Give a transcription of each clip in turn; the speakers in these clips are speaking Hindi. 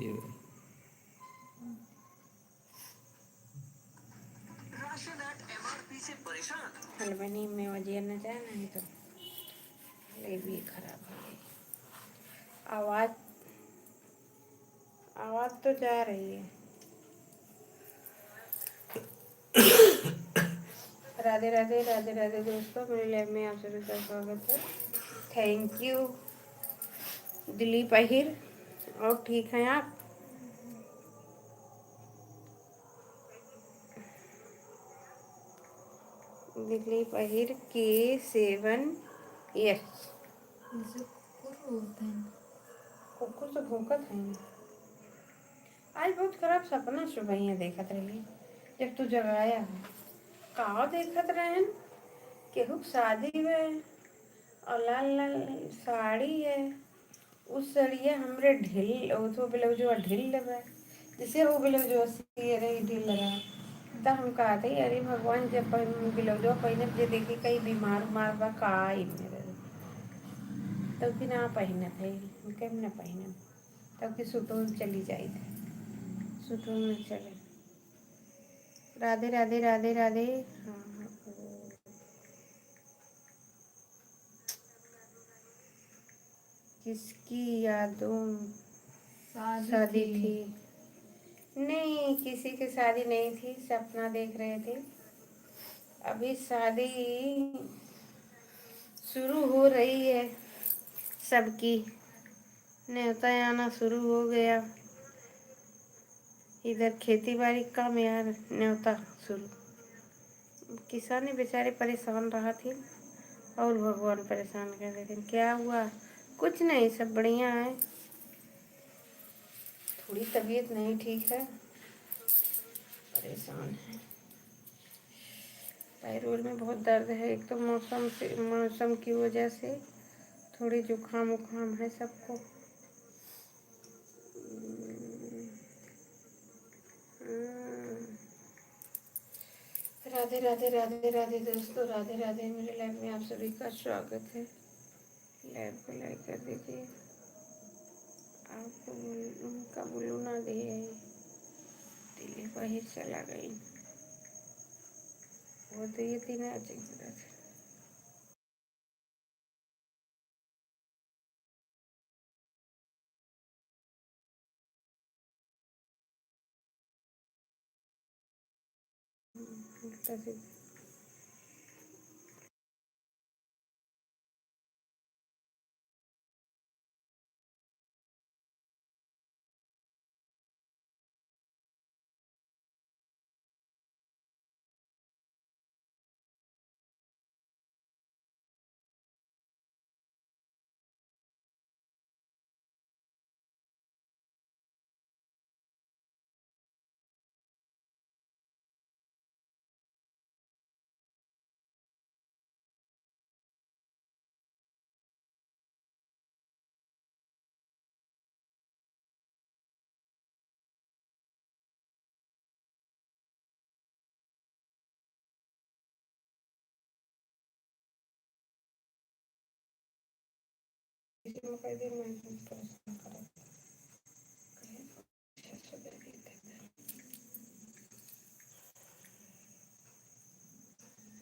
ये हलवानी में वजिया न जाए नहीं तो ले भी खराब हो गई। आवाज आवाज तो जा रही है। राधे राधे राधे राधे दोस्तों, मेरे लाइव में आप सभी का स्वागत है। Thank you Dilip Ahir. और ठीक हैं आप? Dilip Ahir K7 yes. कुकुर तो भौंकत है। आज बहुत खराब सपना सुबह देखत रही जब तू जगाया है। का देखत रहन केहू शादी में और लाल लाल साड़ी है। उस सड़िया हमरे ढील वो ब्लाउजवा ढील लगा जैसे वो ब्लाउजवा सी रही ढील लगा। तब हम कहते अरे भगवान जब ब्लाउजवा पहने जे देखी कहीं बीमार उमार बा का मेरे तब कि ना पहनत है कम ना पहन तब कि सूटों में चली जाई थी सूटों में चले। राधे राधे राधे राधे। हाँ हाँ, किसकी यादों शादी थी? नहीं, किसी की शादी नहीं थी, सपना देख रहे थे। अभी शादी शुरू हो रही है सबकी। न्योता आना शुरू हो गया। इधर खेती बाड़ी काम यार न्योता शुरू। किसान बेचारे परेशान रहा थे और भगवान परेशान कर रहे थे। क्या हुआ? कुछ नहीं, सब बढ़िया है। थोड़ी तबीयत नहीं ठीक है, परेशान है। पैरों में बहुत दर्द है। एक तो मौसम की वजह से थोड़ी जुकाम उखाम है सबको। राधे राधे राधे राधे दोस्तों, राधे राधे। मेरे लाइव में आप सभी का स्वागत है। लाइव को लाइक कर दीजिए। आपको उनका बुलू ना दे दिल्ली पर ही चला गई। वो तो ये तीन अच्छी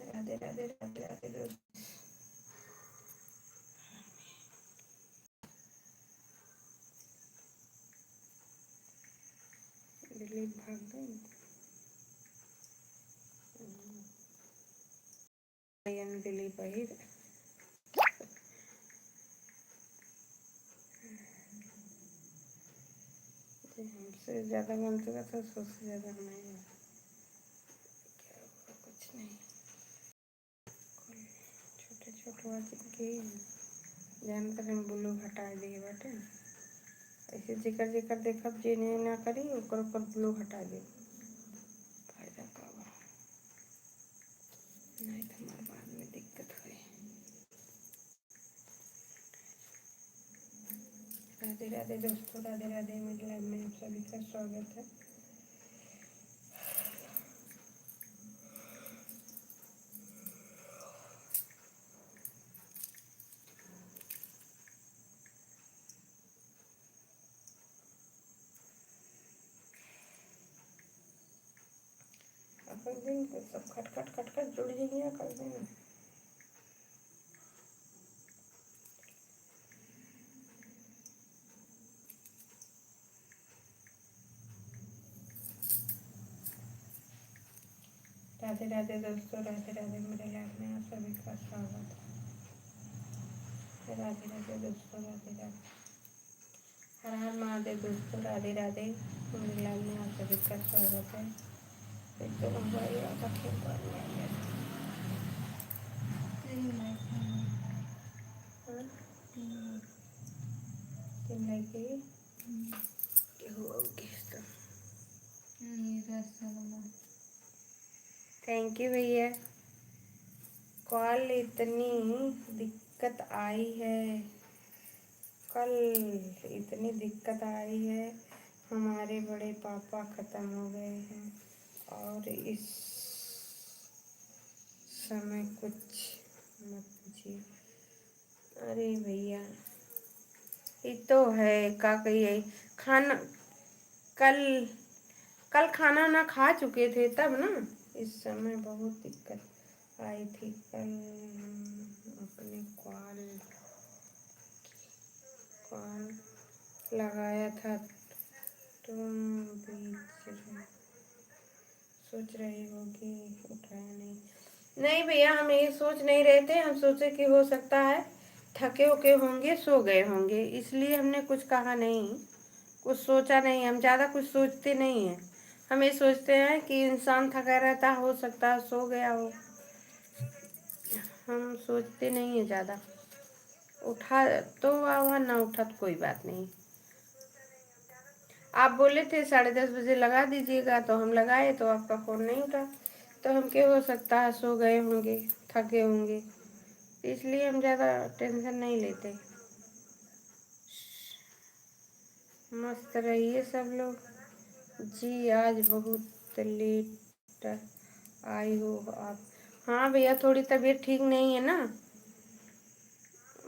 राधे राधे राधे राधे दोस्तों। दिलीप भाग गई। दिलीप अहिर हमसे ज़्यादा बनते का तो सबसे ज़्यादा नहीं है। कुछ नहीं, छोटे छोटे बात के जानकर हम बुलू हटा दिए बाटे। ऐसे जिकर जिकर देखब जे नहीं ना करी ओकर ओकर ब्लू हटा दे। फायदा का बा? नहीं तो हमारे बाद में दिक्कत हुई। राधे राधे दोस्तों, राधे राधे। मेरे लाइव में आप सभी का स्वागत है। कर देंगे सब खट खट खट खट जुड़ जाइए कर देना। राधे राधे दोस्तों, राधे राधे मेरे लाइफ में आप सभी का स्वागत है। राधे राधे दोस्तों, राधे राधे, हर हर महादेव दोस्तों, राधे राधे मेरे लाइफ में आप सभी का स्वागत है। एक तो मोबाइल का खेल तीन लाइक थैंक यू भैया। कल इतनी दिक्कत आई है, कल इतनी दिक्कत आई है, हमारे बड़े पापा ख़त्म हो गए हैं और इस समय कुछ मत पूछिए। अरे भैया ये तो है का कहिए, खाना कल कल खाना ना खा चुके थे तब ना, इस समय बहुत दिक्कत आई थी। कल अपने कॉल लगाया था, तुम सोच रही होगी उठाया नहीं। नहीं भैया हम ये सोच नहीं रहे थे, हम सोचे कि हो सकता है थके उके होंगे, सो गए होंगे, इसलिए हमने कुछ कहा नहीं, कुछ सोचा नहीं। हम ज़्यादा कुछ सोचते नहीं हैं, हम ये सोचते हैं कि इंसान थका रहता, हो सकता है सो गया हो, हम सोचते नहीं हैं ज़्यादा। उठा तो हुआ ना उठा तो कोई बात नहीं। आप बोले थे 10:30 बजे लगा दीजिएगा, तो हम लगाए तो आपका फ़ोन नहीं उठा, तो हम क्या हो सकता है सो गए होंगे, थके होंगे, इसलिए हम ज़्यादा टेंशन नहीं लेते। मस्त रहिए सब लोग जी। आज बहुत लेट आई हो आप? हाँ भैया थोड़ी तबीयत ठीक नहीं है ना,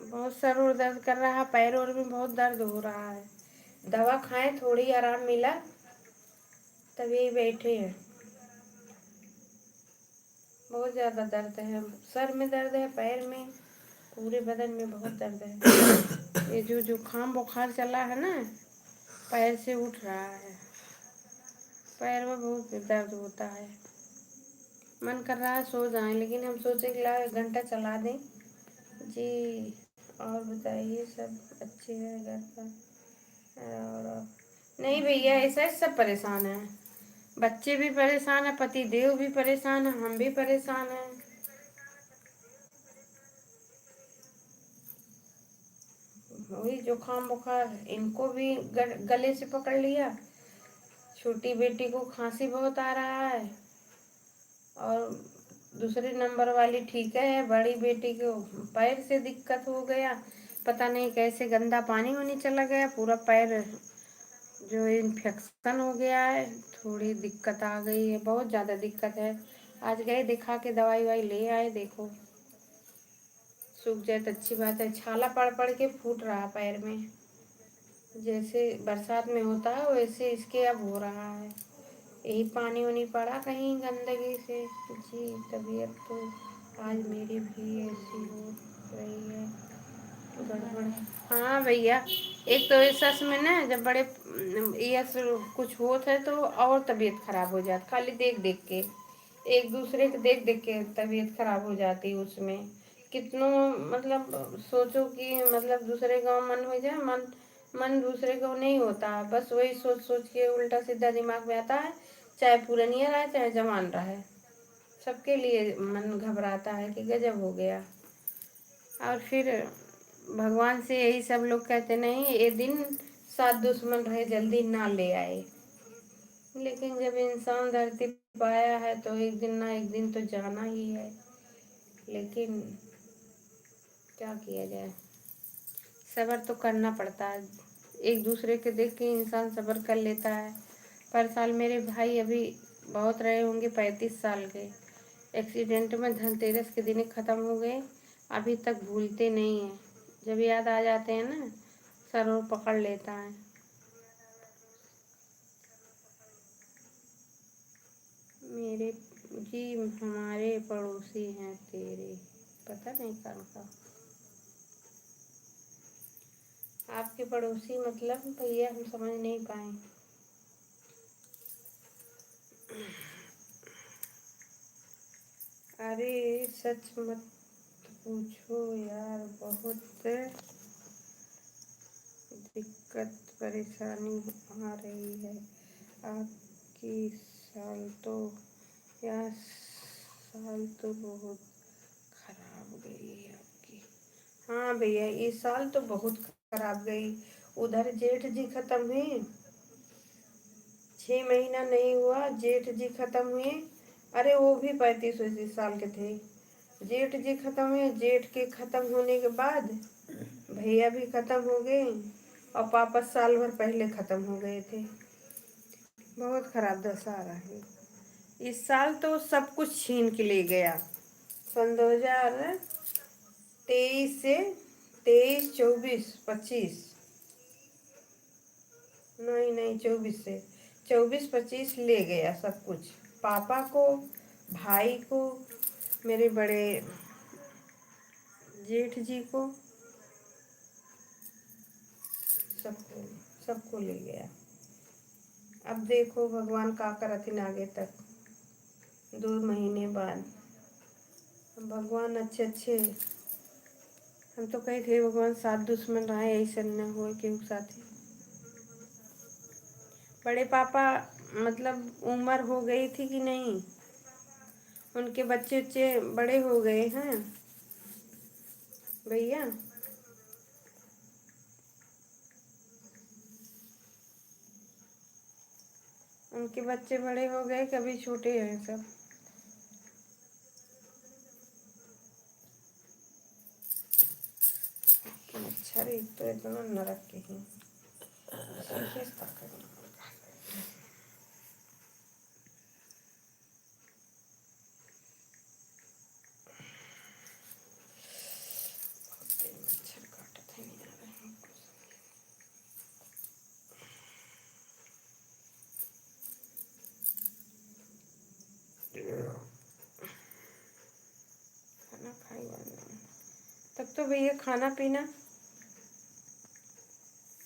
बहुत सर और दर्द कर रहा है, पैर और में बहुत दर्द हो रहा है, दवा खाएं थोड़ी आराम मिला तभी बैठे हैं। बहुत ज़्यादा दर्द है, सर में दर्द है, पैर में, पूरे बदन में बहुत दर्द है। ये जो जुकाम बुखार चला है ना, पैर से उठ रहा है, पैर में बहुत दर्द होता है। मन कर रहा है सो जाएं, लेकिन हम सोचे कि ला 1 घंटा चला दें जी। और बताइए सब अच्छे हैं घर पर? और नहीं भैया ऐसा सब परेशान हैं, बच्चे भी परेशान हैं, पति देव भी परेशान है, हम भी परेशान हैं। वही जुकाम बुखार इनको भी गले से पकड़ लिया, छोटी बेटी को खांसी बहुत आ रहा है, और दूसरे नंबर वाली ठीक है, बड़ी बेटी को पैर से दिक्कत हो गया, पता नहीं कैसे गंदा पानी होने चला गया, पूरा पैर जो इन्फेक्शन हो गया है, थोड़ी दिक्कत आ गई है, बहुत ज़्यादा दिक्कत है। आज गए दिखा के दवाई वाई ले आए, देखो सूख जाए तो अच्छी बात है। छाला पड़ पड़ के फूट रहा पैर में, जैसे बरसात में होता है वैसे इसके अब हो रहा है, यही पानी वानी पड़ा कहीं गंदगी से जी। तबीयत तो आज मेरी भी ऐसी हो रही है, गड़बड़। हाँ भैया एक तो इस सस में ना जब बड़े ये कुछ होता है तो और तबीयत खराब हो जाती, खाली देख देख के, एक दूसरे के देख देख के तबीयत खराब हो जाती उसमें। कितनों मतलब सोचो कि मतलब दूसरे गांव मन हो जाए, मन मन दूसरे को नहीं होता, बस वही सोच सोच के उल्टा सीधा दिमाग में आता है, चाहे पुरनिया रहे चाहे जवान रहे, सबके लिए मन घबराता है कि गजब हो गया। और फिर भगवान से यही सब लोग कहते नहीं ये दिन 7 दुश्मन रहे जल्दी ना ले आए, लेकिन जब इंसान धरती पाया है तो एक दिन ना एक दिन तो जाना ही है, लेकिन क्या किया जाए, सब्र तो करना पड़ता है, एक दूसरे के देख के इंसान सब्र कर लेता है। पर साल मेरे भाई अभी बहुत रहे होंगे 35 साल के, एक्सीडेंट में धनतेरस के दिन ख़त्म हो गए, अभी तक भूलते नहीं हैं, जब याद आ जाते हैं ना सर और पकड़ लेता है। मेरे जी हमारे पड़ोसी हैं तेरे, पता नहीं कौन का। आपके पड़ोसी मतलब भैया हम समझ नहीं पाए। अरे सच मत पूछो यार, बहुत दिक्कत परेशानी आ रही है। आपकी साल तो यह साल तो बहुत खराब गई आपकी। हाँ भैया इस साल तो बहुत खराब गई। उधर जेठ जी खत्म हुई, 6 महीना नहीं हुआ जेठ जी खत्म हुए। अरे वो भी 35-36 साल के थे। जेठ जी खत्म हुए, जेठ के खत्म होने के बाद भैया भी खत्म हो गए और पापा साल भर पहले खत्म हो गए थे। बहुत खराब दशा आ रहा है इस साल तो, सब कुछ छीन के ले गया। सन 2023 से 23, 24, 25, नहीं नहीं 24 से 24-25 ले गया सब कुछ। पापा को, भाई को, मेरे बड़े जेठ जी को, सबको सबको ले गया। अब देखो भगवान का करथिन आगे तक, 2 महीने बाद। भगवान अच्छे अच्छे, हम तो कहे थे भगवान साथ दुश्मन रहे ऐसा न हो केहू साथी। बड़े पापा मतलब उम्र हो गई थी कि नहीं, उनके बच्चे उच्चे बड़े हो गए हैं भैया। उनके बच्चे बड़े हो गए, कभी छोटे हैं सब। मच्छर एक तो इतना नरक के हैं। मच्छर काटत है नहीं आ रहे हैं। खाना खाई वाला तब तो भैया खाना पीना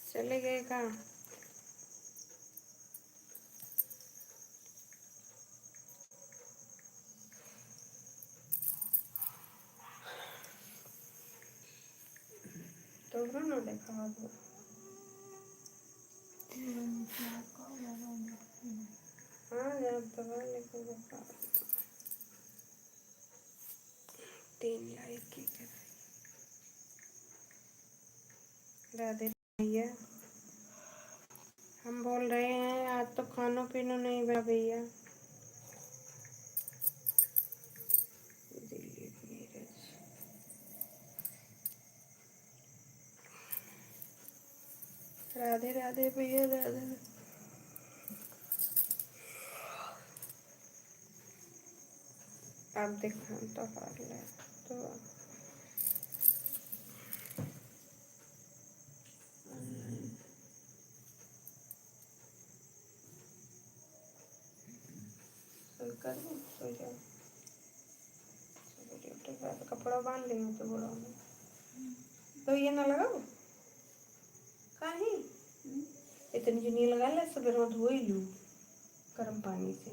चले गए कहाँ। तो ना देखा वो हाँ जब दवा लेकर देखा 3 लाख की राधे भैया। हम बोल रहे हैं आज तो खाना पीना नहीं बना भैया। दिल्ली नीरज राधे राधे भैया राधे। आप देखा तो हार ले तो कर दो सो जाओ। कपड़ा बांध लेंगे तो बड़ा तो ये ना लगाओ कहीं इतनी जो नहीं लगा ले सवेरे में धो ही लूँ गर्म पानी से।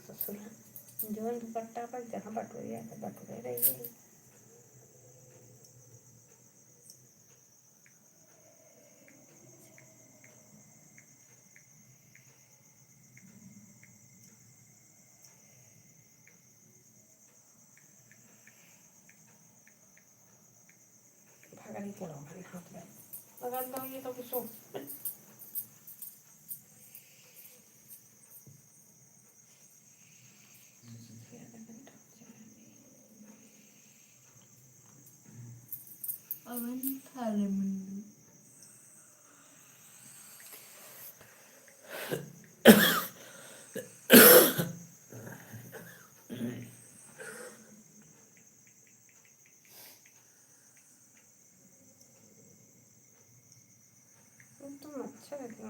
ससुर जो दुपट्टा पर जहाँ बटोरिया बटोरे रही है। भागनी पड़ो भाई हाथ में लगा दो ये तो किसो अवन थाले मंडू तुम अच्छा रहते हो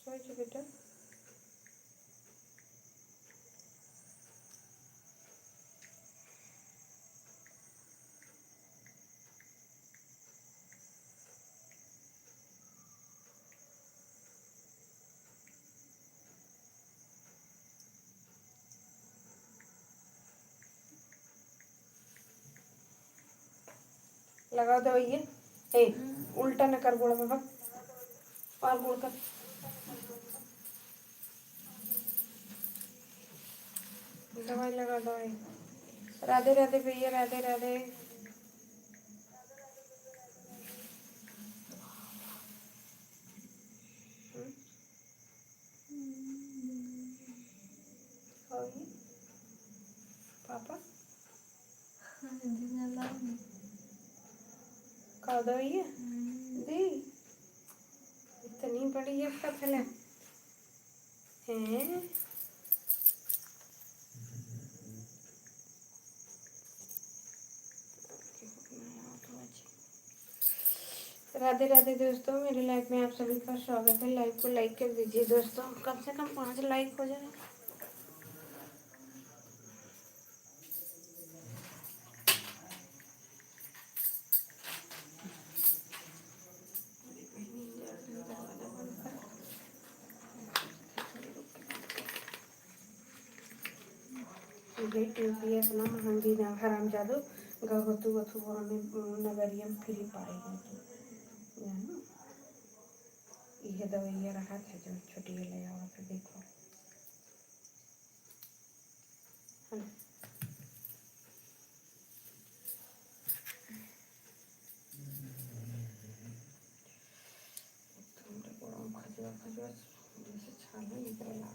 सोच बेटा लगा दो ये ए उल्टा न कर गोड़ा बाबा और गोड़ कर दवाई लगा दवाई राधे राधे भैया राधे राधे पापा खा दो ये दी इतनी बड़ी है पतल हैं राधे राधे दोस्तों, मेरी लाइफ में आप सभी का स्वागत है। लाइव को लाइक कर दीजिए दोस्तों, कम से कम 5 लाइक हो जाए। अपना महंगी ना हराम जादू गगतु गथु नगरियम फिर पाएगी जानो यह दवाइया रहा था जो छोटी ले आवा था देखो खजुआ खजुआ जैसे छाला निकल आ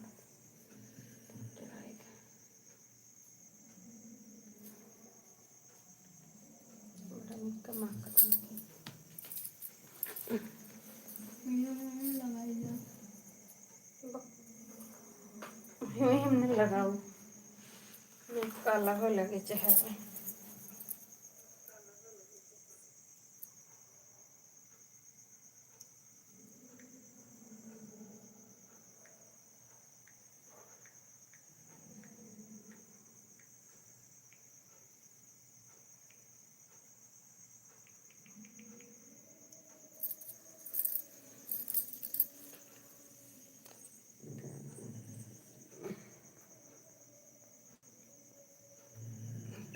हमने लगाओ काला हो लगे चेहरे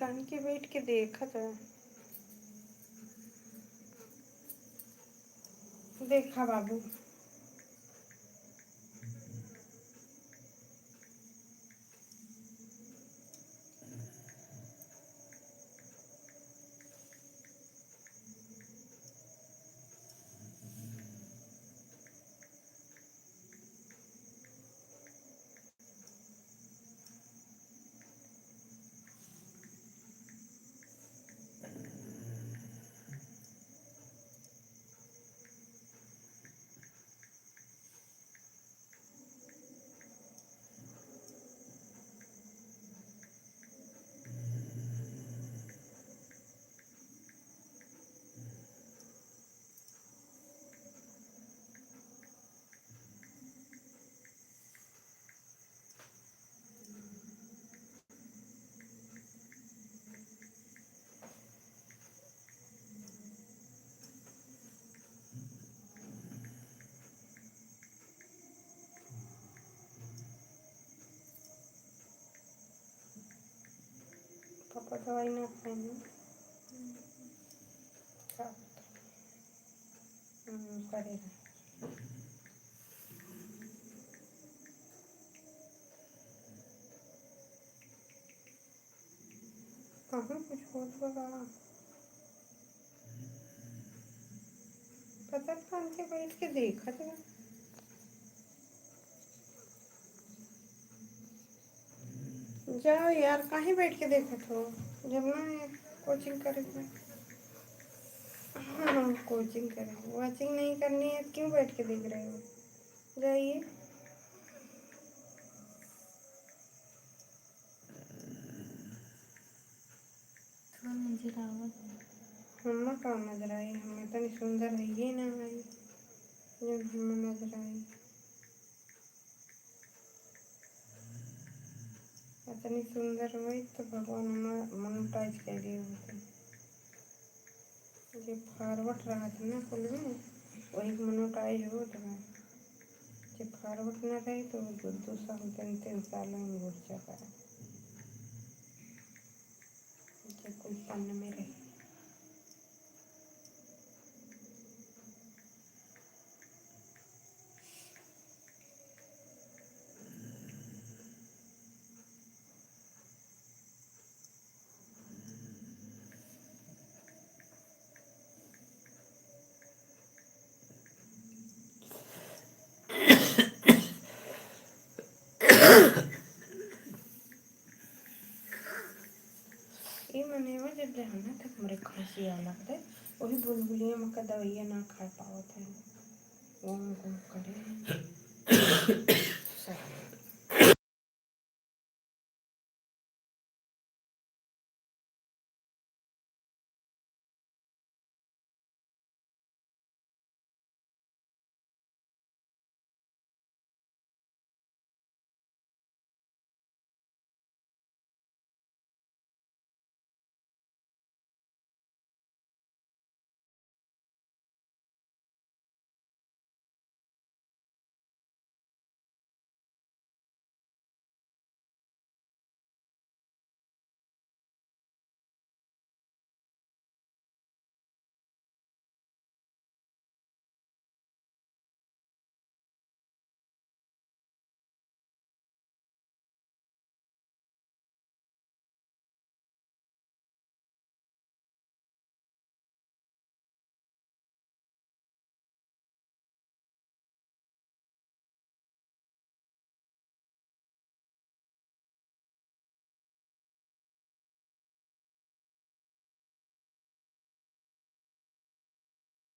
कान के बैठ के देखा था देखा बाबू पापा दवाई ना खाएंगे करेगा कहाँ कुछ होगा पता कान के बैठ के देखा था जाओ यार, कहीं बैठ के देखत हो जब ना कोचिंग करे थे। हाँ, कोचिंग करे, वॉचिंग नहीं करनी है क्यों बैठ के देख रहे हो? जाइए। नजर आवत हम्मा का नजर आई, हमें इतनी सुंदर है ये ना आई जो हमें नजर आई। इतनी सुंदर हुई तो भगवान हमारा मोनेटाइज कर दिए होते। जो फॉरवर्ड रहा था ना कुल में वही मोनेटाइज हो तो जब फॉरवर्ड ना रही तो 2 साल 3 साल में घुस जाता है। जब कुल पन्न में रही। ये मने वो जब रहना तक हमारे खांसी आ लगता है वही बुलबुलियाँ मक्का दवाइयाँ ना खा पावत है वो करे सही।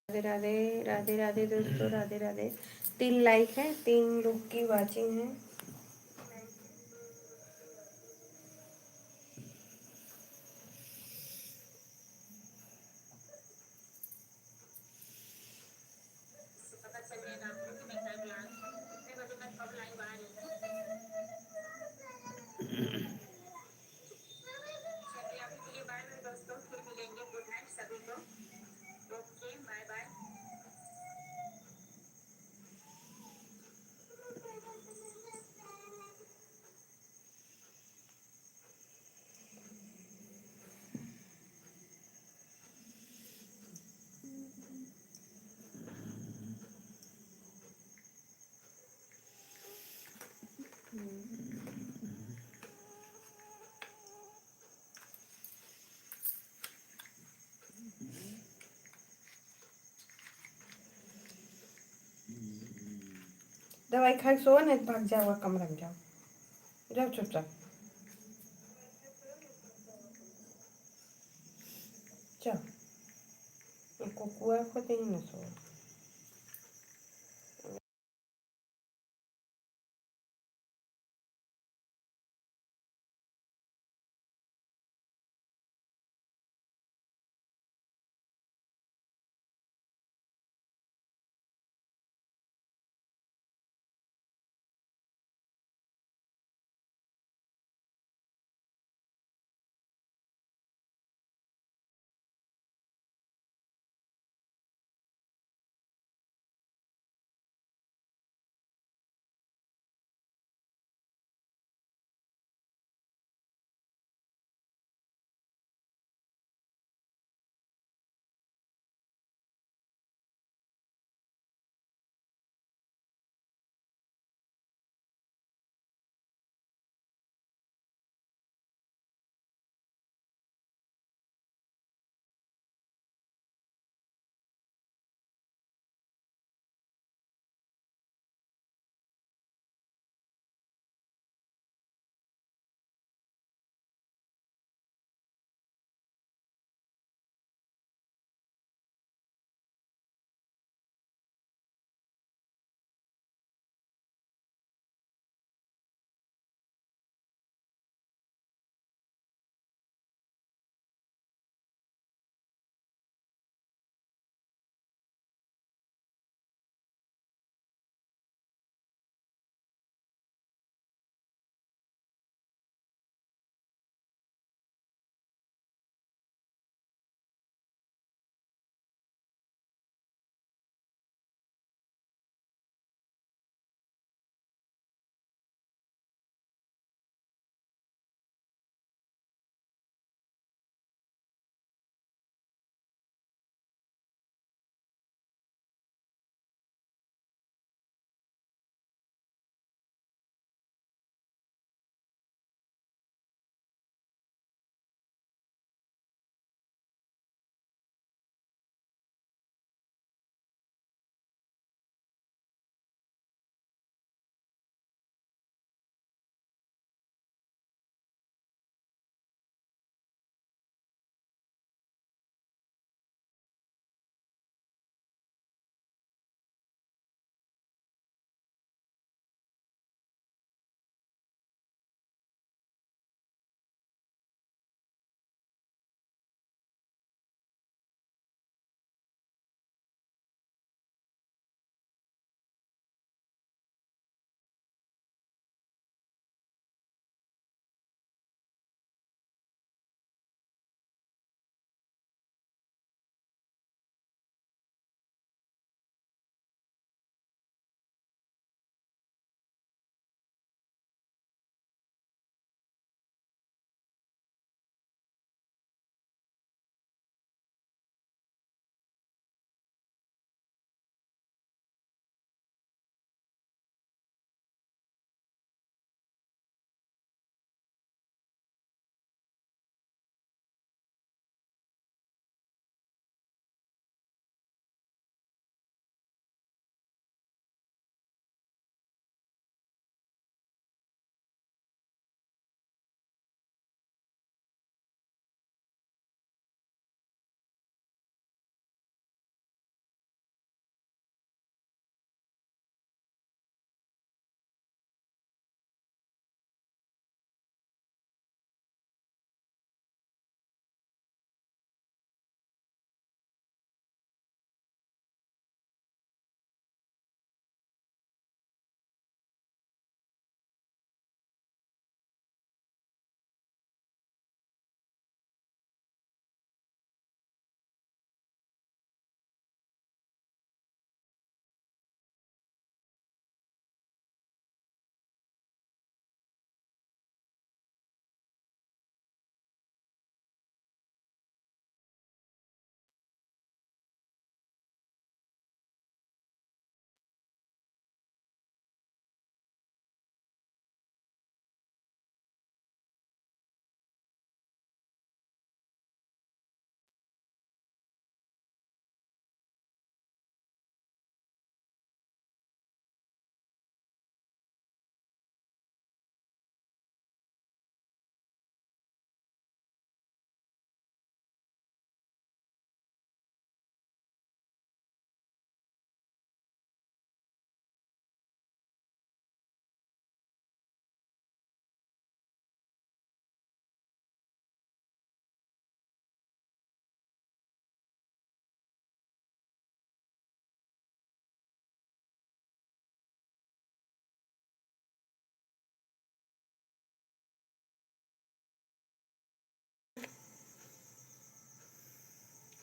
राधे राधे राधे राधे दोस्तों, राधे राधे। 3 लाइक है, 3 लोग की वॉचिंग है। दवाई खा के सो, नहीं तो भाग जाओ कमरा में, जाओ जाओ चुपचाप जाओ। कुआ को नहीं ना सो।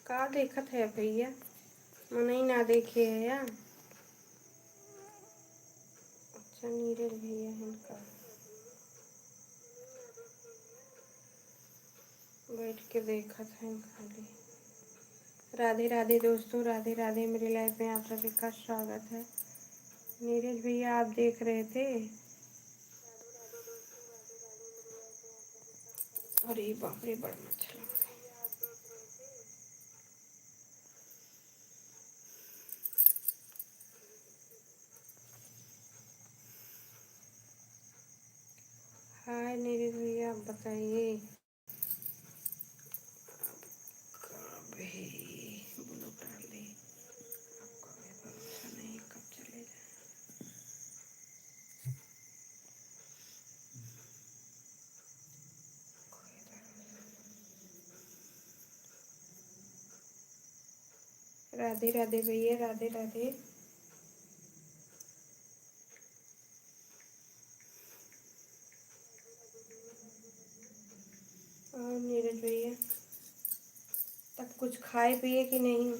का देखत है भैया, मनई ना देखे है या। अच्छा नीरज भैया है इनका, बैठ के देखत है खाली। राधे राधे दोस्तों, राधे राधे। मेरी लाइफ में आप सभी का स्वागत है। नीरज भैया आप देख रहे थे। अरे बाप रे, बड़ा मच्छर लग रहा है। हाय नीरज भैया, आप बताइए। कब है बोलो डाले, आपका भी भरोसा नहीं कब चले जाए। राधे राधे भैया, राधे राधे। और नीरज भैया तब कुछ खाए पिए कि नहीं,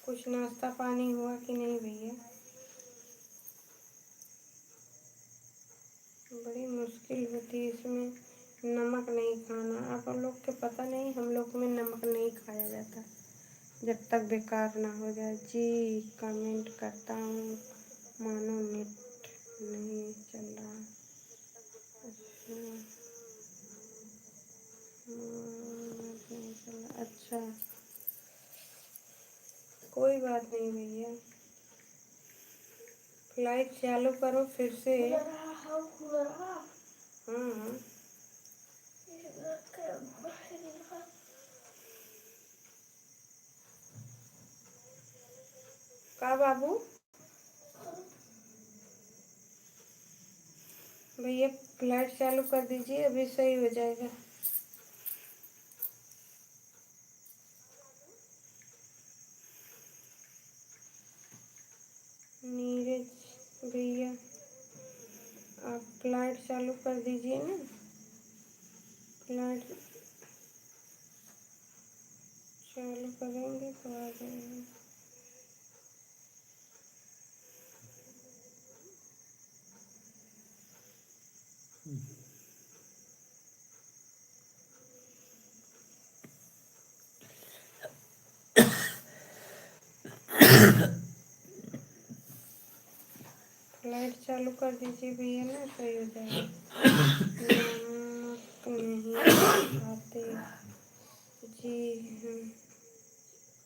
कुछ नाश्ता पानी हुआ कि नहीं भैया। बड़ी मुश्किल होती है इसमें, नमक नहीं खाना। आप लोग के पता नहीं, हम लोग में नमक नहीं खाया जाता जब तक बेकार ना हो जाए। जी कमेंट करता हूँ, मानो नेट नहीं चल रहा। अच्छा नेट नहीं चल रहा, अच्छा कोई बात नहीं भैया, फ्लाइट चालू करो फिर से। हाँ का बाबू भैया, फ्लाइट चालू कर दीजिए, अभी सही हो जाएगा। नीरज भैया आप फ्लाइट चालू कर दीजिए ना, फ्लाइट चालू करेंगे तो आ जाएगा। फ्लाइट चालू कर दीजिए भैया ना, सही हो जाएगा। नमक नहीं खाते जी, हम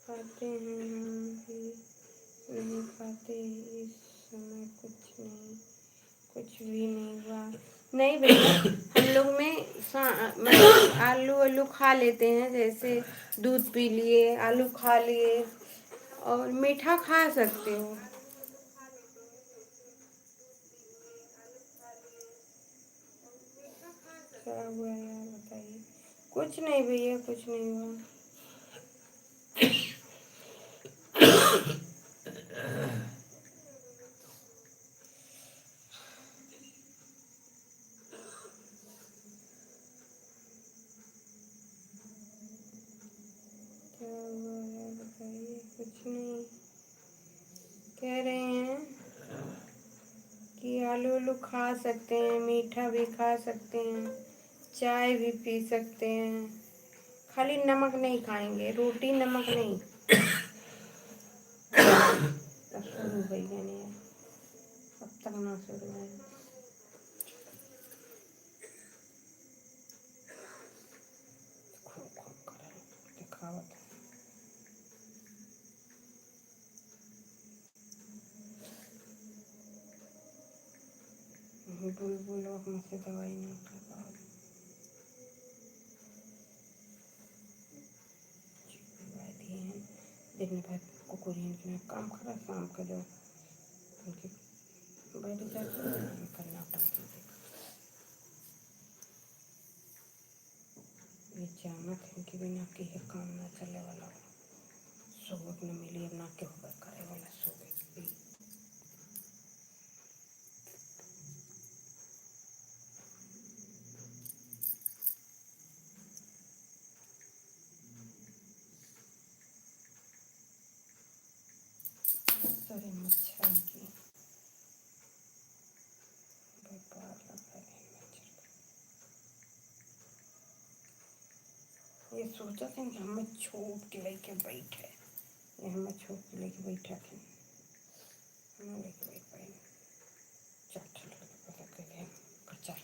खाते हैं, हम भी नहीं खाते। इस समय कुछ भी नहीं हुआ। नहीं भैया, हम लोग में मतलब आलू आलू खा लेते हैं, जैसे दूध पी लिए, आलू खा लिए, और मीठा खा सकते हो। क्या हुआ यार बताइए। कुछ नहीं भैया, कुछ नहीं हुआ। क्या हुआ यार बताइए। कुछ नहीं, कह रहे हैं कि आलू आलू खा सकते हैं, मीठा भी खा सकते हैं, चाय भी पी सकते हैं, खाली नमक नहीं खाएंगे, रोटी नमक नहीं। अब शुरू हो गया नहीं है, अब तक ना शुरू है। खूब खूब करें दिखावत। बुलबुल और मुझसे दवाई नहीं खा पाओ। दवाई दिए हैं, दिन भर कुकुरियन के काम करा, शाम को जो उनकी बैठ जाती है करना टंकी से। ये जानत है कि बिना के काम ना चले वाला, सुबह न मिली अब ना के होकर करे वाला सुबह। ये सोचा था कि हमें छोड़ के लेके बैठे, ये हमें छोड़ के लेके बैठा थे, हमें लेके बैठ पाए चट पता कर कच्चा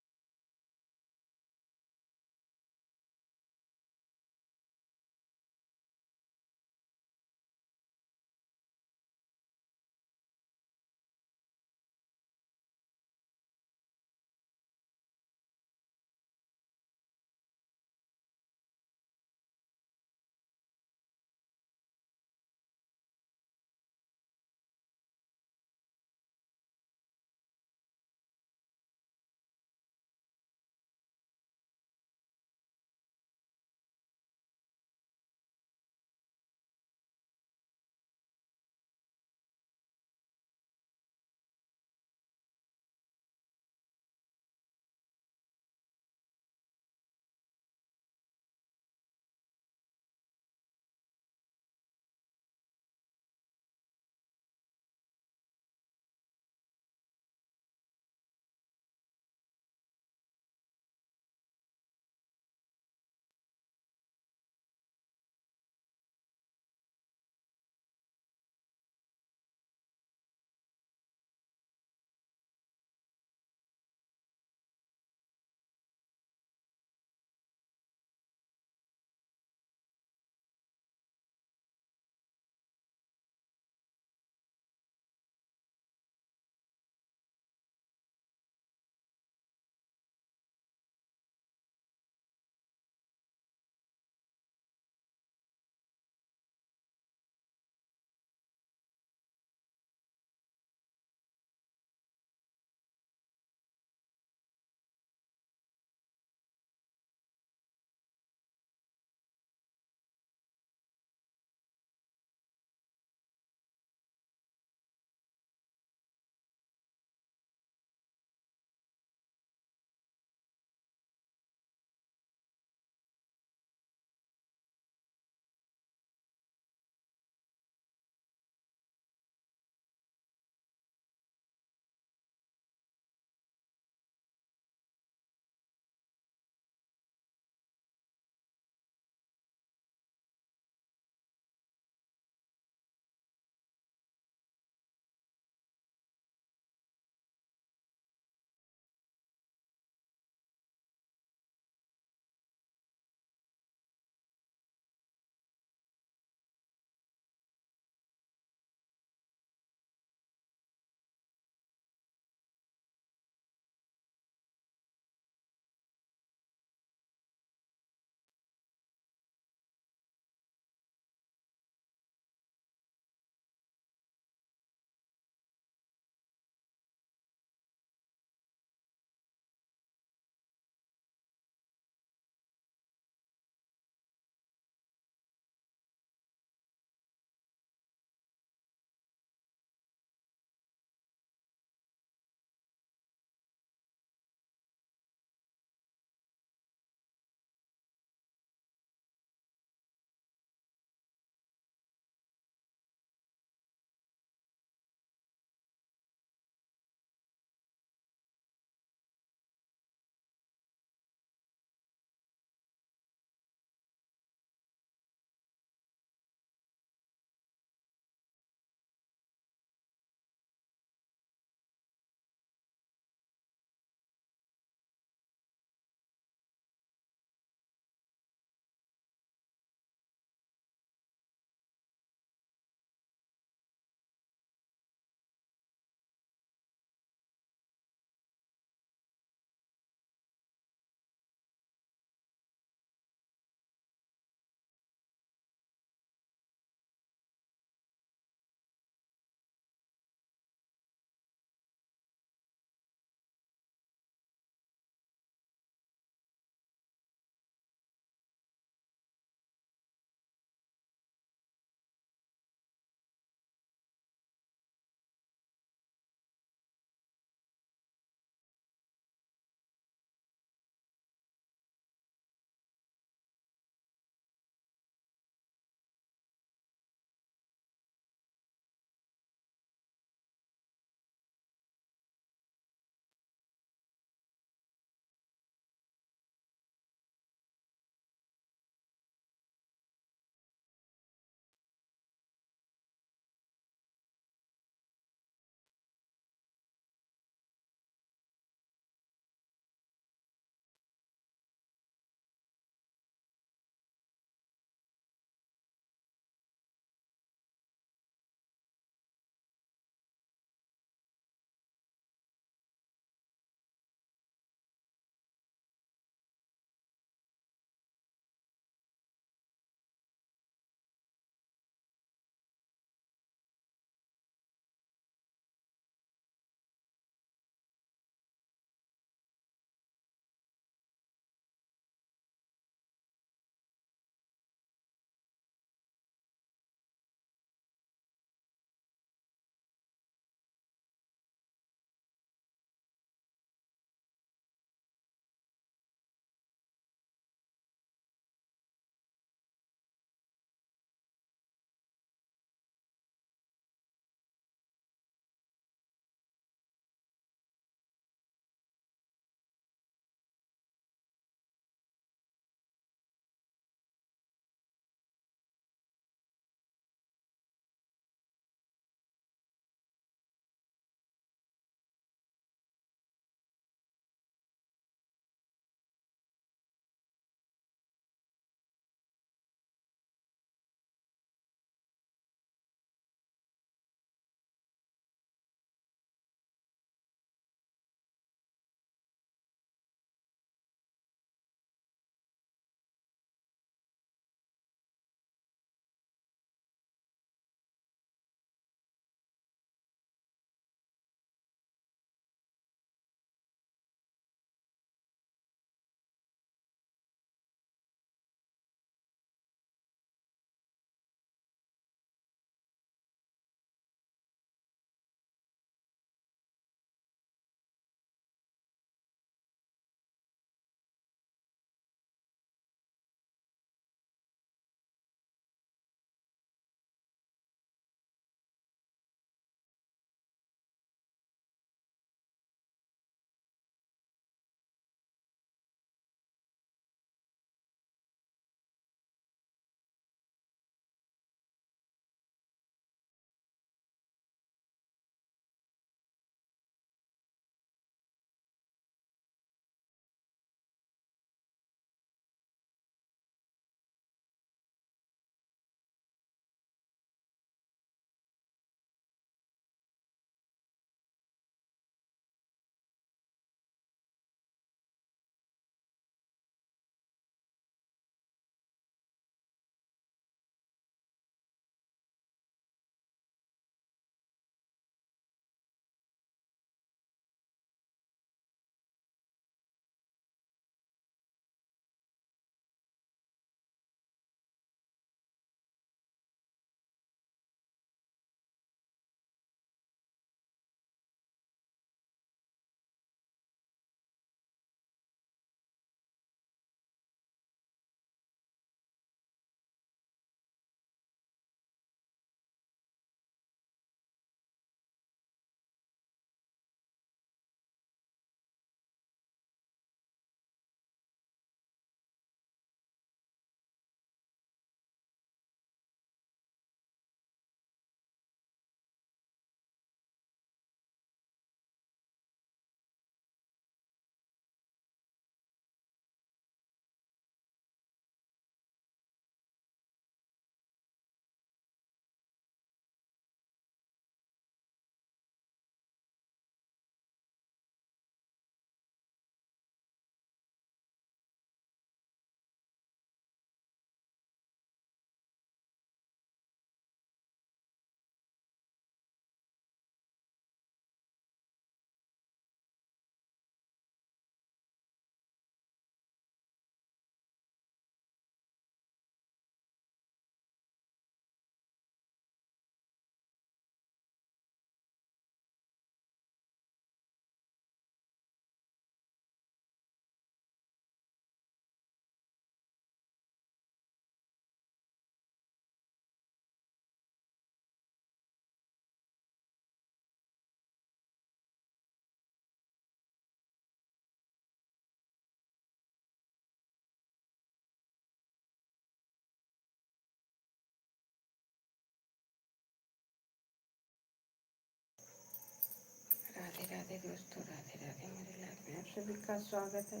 सभी का स्वागत है।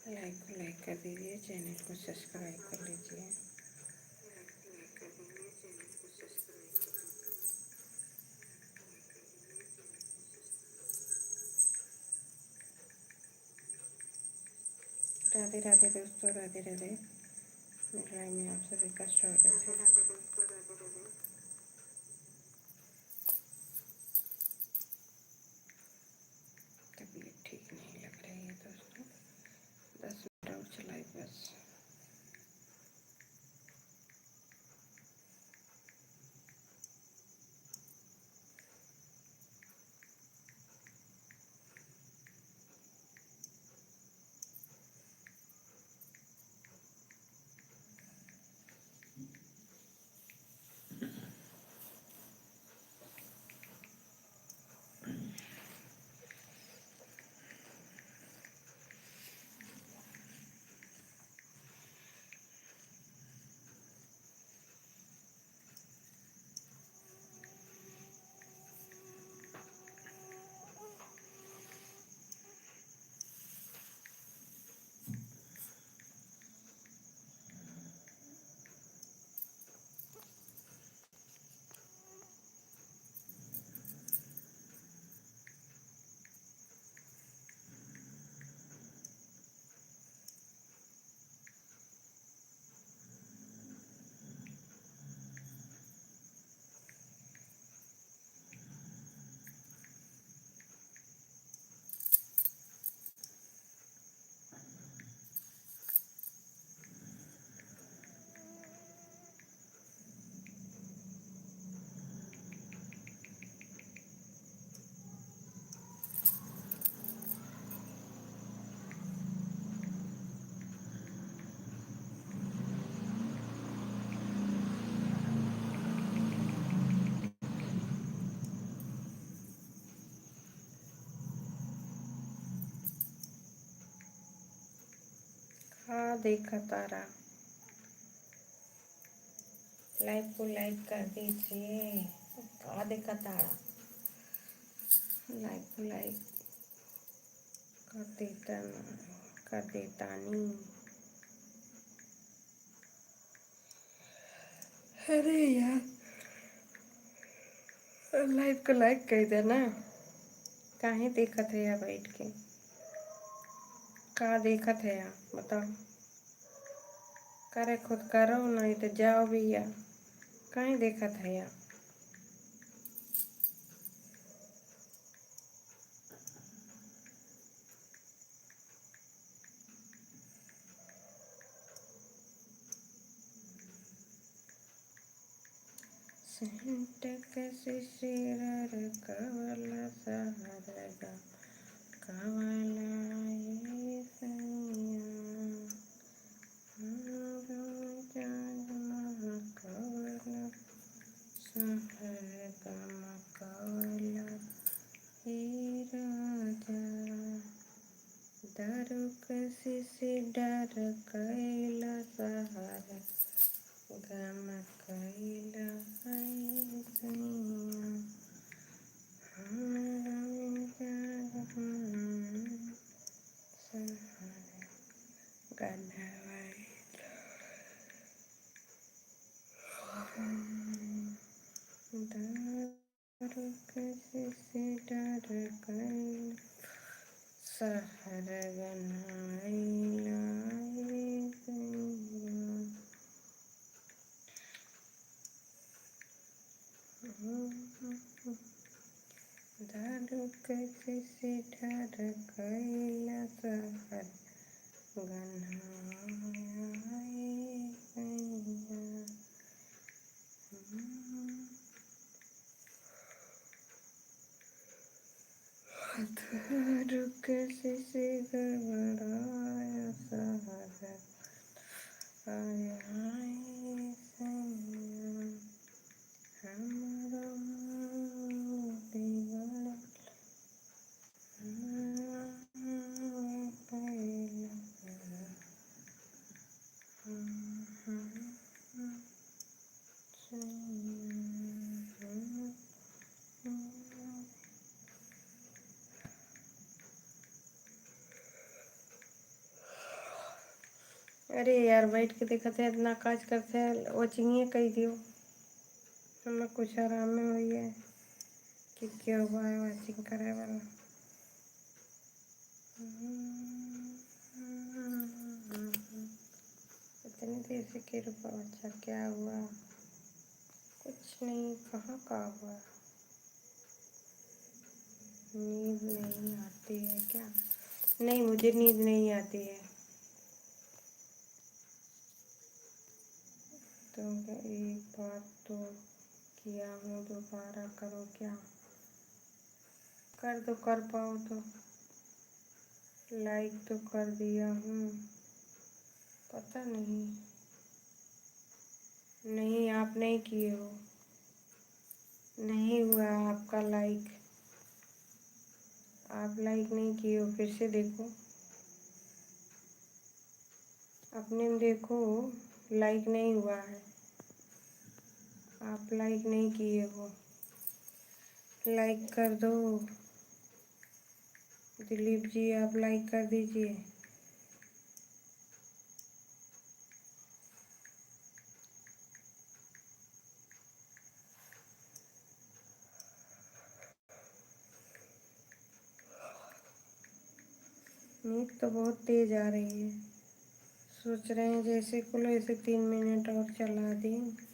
लाइक कर दीजिए, चैनल को सब्सक्राइब कर लीजिए। राधे राधे दोस्तों, राधे राधे। लाइव में आप सभी का स्वागत है। तबीयत ठीक नहीं लग रही है दोस्तों, 10 मिनट और चलाई बस। हाँ देखा तारा, लाइव को लाइक कर दीजिए। हाँ देखा तारा, लाइव को लाइक कर देता नहीं। अरे यार, लाइव को लाइक कर देना। काहे देखत है या बैठ के, का देखत है या बताओ। करे खुद करो, नहीं तो जाओ भैया। काहे देखत है या। सेंटक शिशिर कवला सहरगा कवला ये सैया कवला सहरगा कवला हे राजा दरुक शिशि डर कैला सहर गम कैला है सैया सहर गनाइला दारुक शिशि डर कैला सहर दारुक शिशि गड़बड़ाया सहर आया सैया हमारा बिगड़ अरे यार बैठ के देखते हैं इतना काज करते हैं वॉचिंग कही दियो हमें कुछ आराम में हुई है कि क्या हुआ है वॉचिंग करे वाला। इतनी देर से के रुपा बच्चा क्या हुआ? कुछ नहीं, कहाँ का हुआ? नींद नहीं आती है क्या? नहीं, मुझे नींद नहीं आती है। तो एक बात तो किया हूँ, दोबारा करो क्या? कर दो, कर पाओ तो। लाइक तो कर दिया हूँ, पता नहीं। नहीं, आप नहीं किए हो, नहीं हुआ आपका लाइक। आप लाइक नहीं किए हो, फिर से देखो, अपने में देखो, लाइक नहीं हुआ है। आप लाइक नहीं किए हो, लाइक कर दो। दिलीप जी आप लाइक कर दीजिए। नींद तो बहुत तेज आ रही है, सोच रहे हैं जैसे खुलो ऐसे 3 मिनट और चला दें।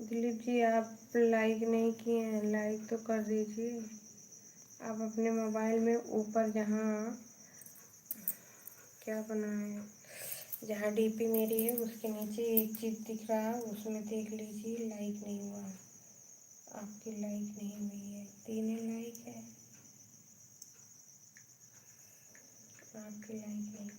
दिलीप जी आप लाइक नहीं किए हैं, लाइक तो कर दीजिए। आप अपने मोबाइल में ऊपर जहाँ क्या बना है, जहाँ डीपी मेरी है उसके नीचे एक चीज़ दिख रहा है, उसमें देख लीजिए, लाइक नहीं हुआ, आपकी लाइक नहीं हुई है। 3 लाइक है, आपकी लाइक नहीं हुई है।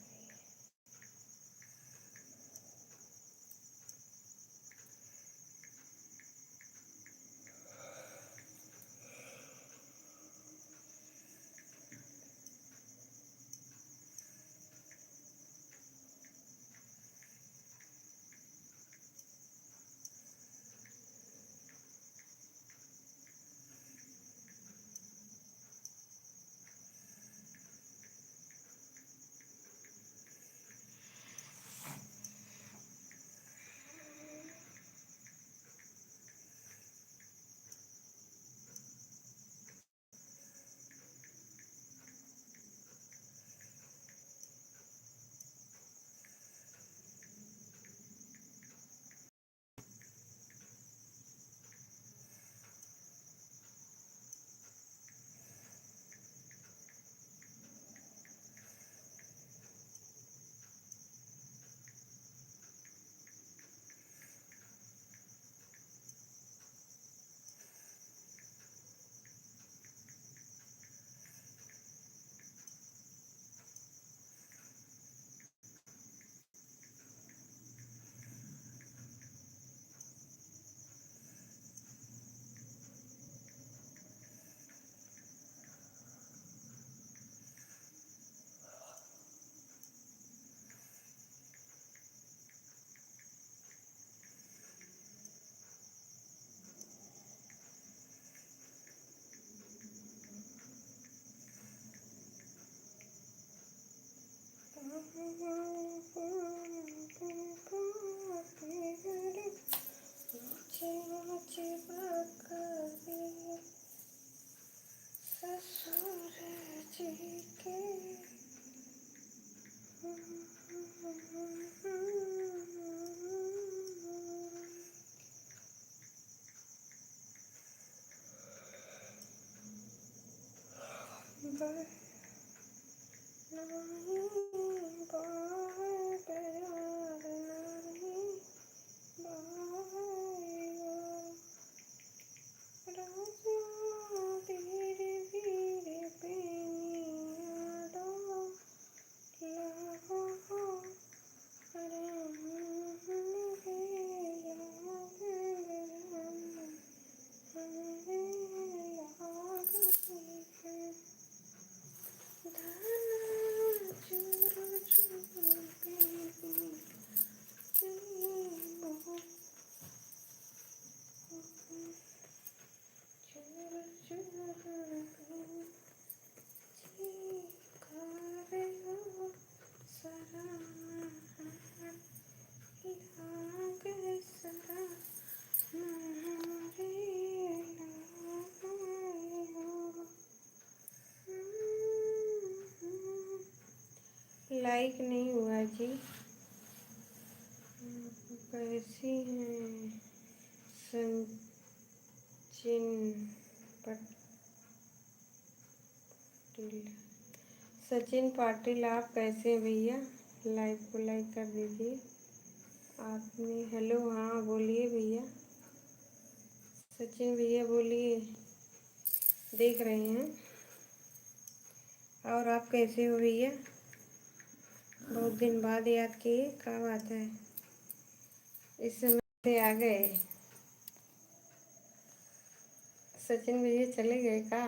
मुझे बकरी ससुर जी के लाइक नहीं हुआ जी। कैसी हैं सचिन पाटिल? सचिन पाटिल आप कैसे हैं भैया? लाइव को लाइक कर दीजिए। आपने हेलो, हाँ बोलिए भैया। सचिन भैया बोलिए, देख रहे हैं। और आप कैसे हो भैया? बहुत दिन बाद याद किए, क्या बात है? इस समय से आ गए? सचिन भैया चले गए का?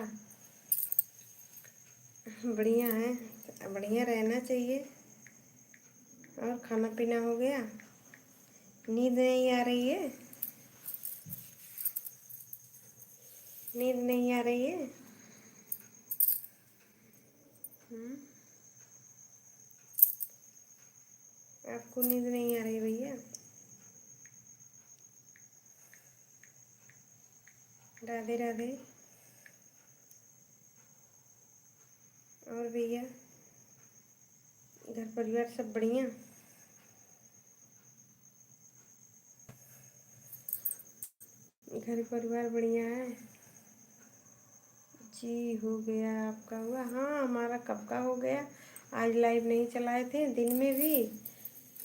बढ़िया है, बढ़िया रहना चाहिए। और खाना पीना हो गया? नींद नहीं आ रही है? नींद नहीं आ रही है? आपको नींद नहीं आ रही भैया? राधे राधे। और भैया घर परिवार सब बढ़िया? घर परिवार बढ़िया है जी। हो गया, आपका हुआ? हाँ हमारा कब का हो गया। आज लाइव नहीं चलाए थे, दिन में भी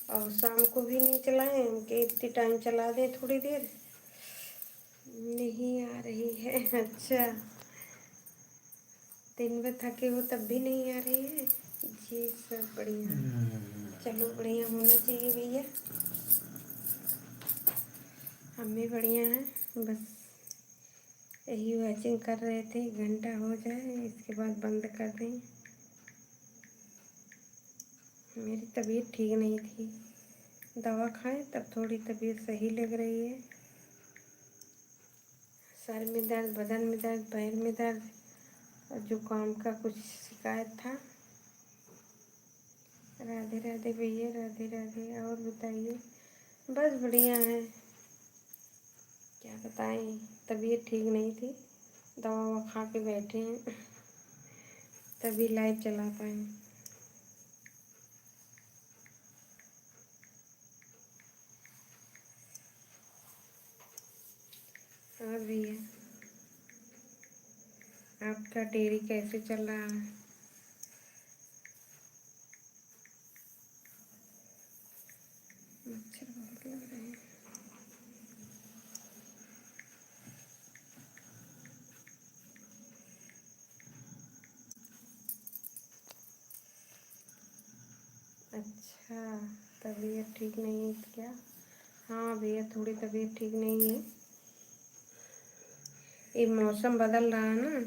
और शाम को भी नहीं चलाए कि इतनी टाइम चला दें थोड़ी देर। नहीं आ रही है? अच्छा, दिन में थके हो तब भी नहीं आ रही है जी। सब बढ़िया, चलो बढ़िया होना चाहिए भैया। हम भी बढ़िया हैं, बस यही वॉचिंग कर रहे थे। घंटा हो जाए इसके बाद बंद कर दें। मेरी तबीयत ठीक नहीं थी, दवा खाएं तब थोड़ी तबीयत सही लग रही है। सर में दर्द, बदन में दर्द, पैर में दर्द और जुकाम का कुछ शिकायत था। राधे राधे भैया, राधे राधे। और बताइए? बस बढ़िया है, क्या बताएं, तबीयत ठीक नहीं थी, दवा ववा खा के बैठे हैं तभी लाइव चला पाए। और भैया आपका डेयरी कैसे चल रहा है? मच्छर बहुत लग रहे हैं। अच्छा, तबीयत ठीक नहीं है क्या? हाँ भैया थोड़ी तबीयत ठीक नहीं है, ये मौसम बदल रहा है ना,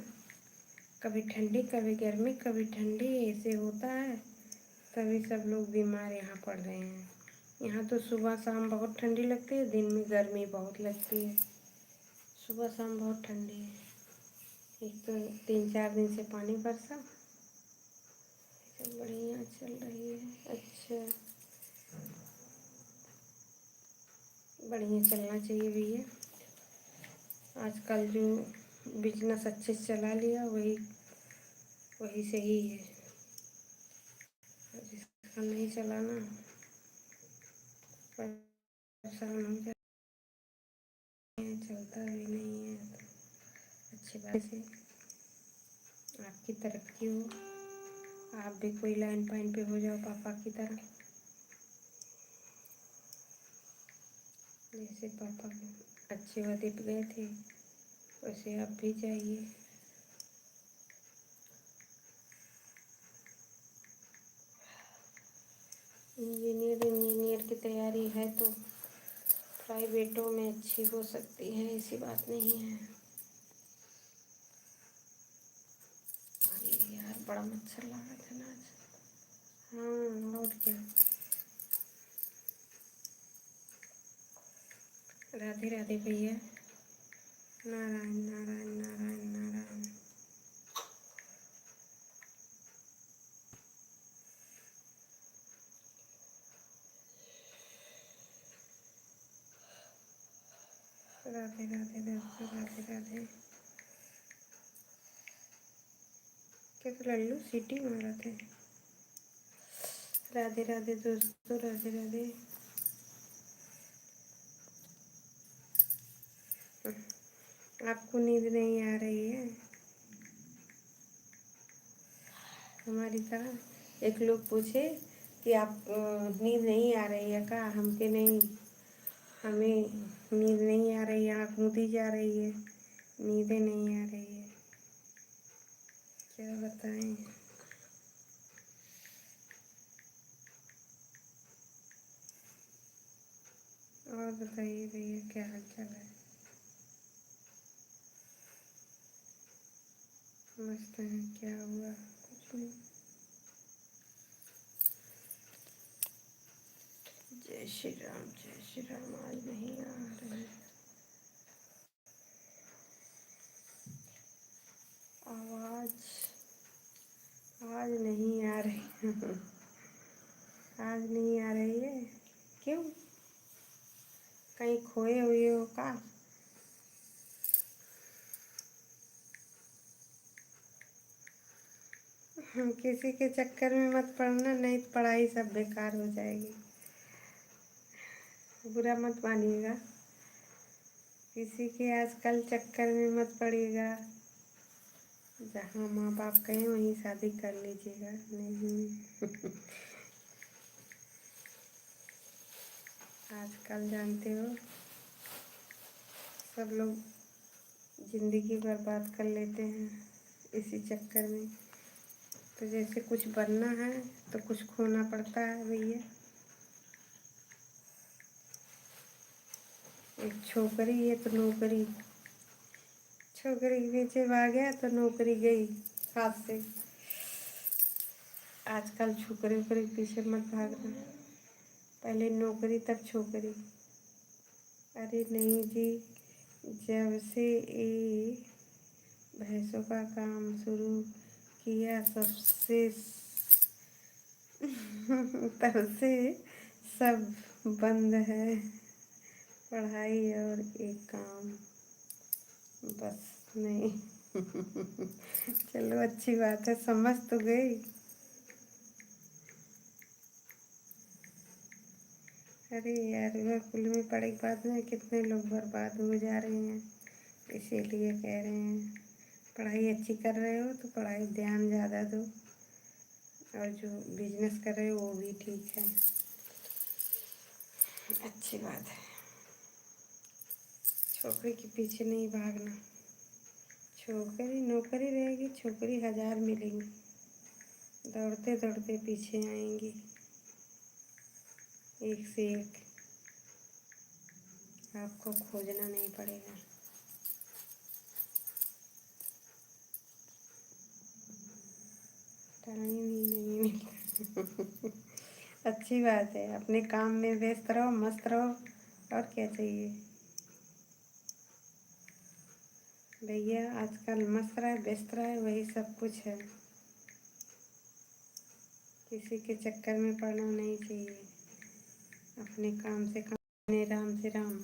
कभी ठंडी कभी गर्मी कभी ठंडी, ऐसे होता है तभी सब लोग बीमार यहाँ पड़ रहे हैं। यहाँ तो सुबह शाम बहुत ठंडी लगती है, दिन में गर्मी बहुत लगती है। सुबह शाम बहुत ठंडी है। एक तो 3-4 दिन से पानी बरसा, सब बढ़िया चल रही है। अच्छा, बढ़िया चलना चाहिए भैया, आजकल जो बिजनेस अच्छे से चला लिया वही वही सही है, जिसका नहीं चलाना परेशान हो जाते हैं, चलता भी नहीं है। तो अच्छी बात से आपकी तरक्की हो, आप भी कोई लाइन पाइन पे हो जाओ पापा की तरह। जैसे पापा अच्छे वहदे पे गए थे वैसे आप भी जाइए। इंजीनियर की तैयारी है तो प्राइवेटों में अच्छी हो सकती है, ऐसी बात नहीं है। अरे यार बड़ा मच्छर लगा था ना आज। हाँ और क्या। राधे राधे भैया। नारायण नारायण नारायण नारायण। राधे राधे दोस्तों, राधे राधे। क्या तो लल्लू सीटी मारा थे। राधे राधे दोस्तों, राधे राधे। आपको नींद नहीं आ रही है हमारी तरह? एक लोग पूछे कि आप नींद नहीं आ रही है का? हमके नहीं, हमें नींद नहीं आ रही है, आँख मूंदी जा रही है, नींदें नहीं आ रही है। क्या बताएं। और बताइए भैया क्या हाल चाल है? मस्त है। क्या हुआ? कुछ नहीं। जय श्री राम, जय श्री राम। आज नहीं आ रहे आवाज, आज नहीं आ रही आज नहीं आ रही है। क्यों? कहीं खोए हुए हो का? किसी के चक्कर में मत पड़ना, नहीं तो पढ़ाई सब बेकार हो जाएगी। बुरा मत मानिएगा, किसी के आजकल चक्कर में मत पड़िएगा। जहाँ माँ बाप कहें वहीं शादी कर लीजिएगा। नहीं आजकल जानते हो सब लोग ज़िंदगी बर्बाद कर लेते हैं इसी चक्कर में। तो जैसे कुछ बनना है तो कुछ खोना पड़ता है भैया। एक छोकरी है तो नौकरी, छोकरी के पीछे भागा तो नौकरी गई हाथ से। आजकल छोकरे वोकरे के पीछे मत भागना, पहले नौकरी तब छोकरी। अरे नहीं जी, जब से ये भैंसों का काम शुरू किया सबसे तब से सब बंद है, पढ़ाई और एक काम बस नहीं चलो अच्छी बात है, समझ तो गई। अरे यार कुल में पढ़े के बाद में कितने लोग बर्बाद हो जा रहे हैं, इसीलिए कह रहे हैं पढ़ाई अच्छी कर रहे हो तो पढ़ाई ध्यान ज़्यादा दो, और जो बिजनेस कर रहे हो वो भी ठीक है, अच्छी बात है। छोकरी के पीछे नहीं भागना, छोकरी नौकरी रहेगी, छोकरी 1000 मिलेंगी, दौड़ते दौड़ते पीछे आएंगी एक से एक, आपको खोजना नहीं पड़ेगा। टाइम ही नहीं मिलता अच्छी बात है, अपने काम में व्यस्त रहो, मस्त रहो, और क्या चाहिए भैया। आजकल मस्त रहे व्यस्त रहे वही सब कुछ है, किसी के चक्कर में पड़ना नहीं चाहिए, अपने काम से काम, अपने राम से राम।